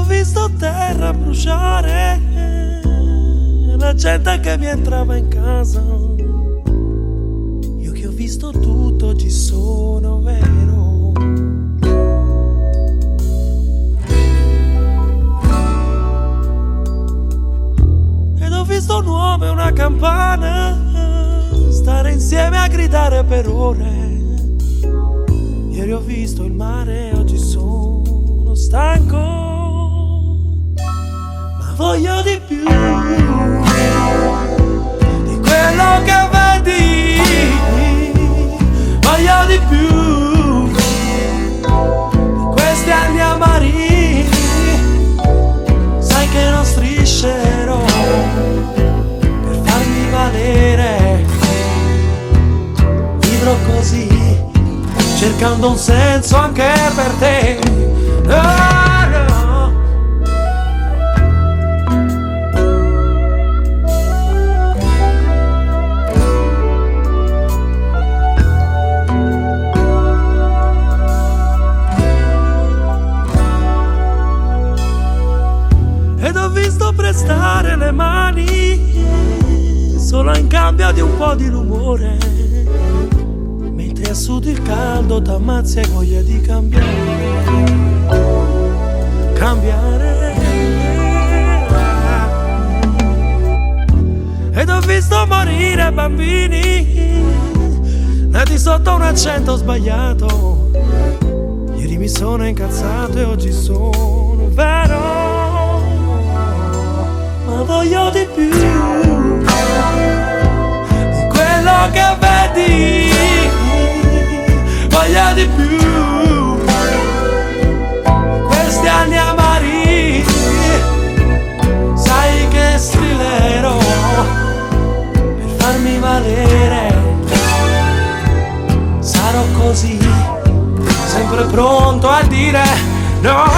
visto terra bruciare, la gente che mi entrava in casa. Io che ho visto tutto ci sono vero. Ed ho visto un uomo e una campana stare insieme a gridare per ore. Ieri ho visto il mare, oggi sono stanco, ma voglio di più di quello che vedi. Voglio di più di questi anni amari. Sai che non striscerò per farmi valere. Vivrò così, cercando un senso anche per te. Oh, no. Ed ho visto prestare le mani solo in cambio di un po' di rumore. Mentre a sud il caldo t'ammazza e voglia di cambiare. Ed ho visto morire bambini nati sotto un accento sbagliato. Ieri mi sono incazzato e oggi sono vero. Ma voglio di più di quello che vedi. Voglio di più questi anni amari. Sai che strillerò per farmi valere. Sarò così, sempre pronto a dire no.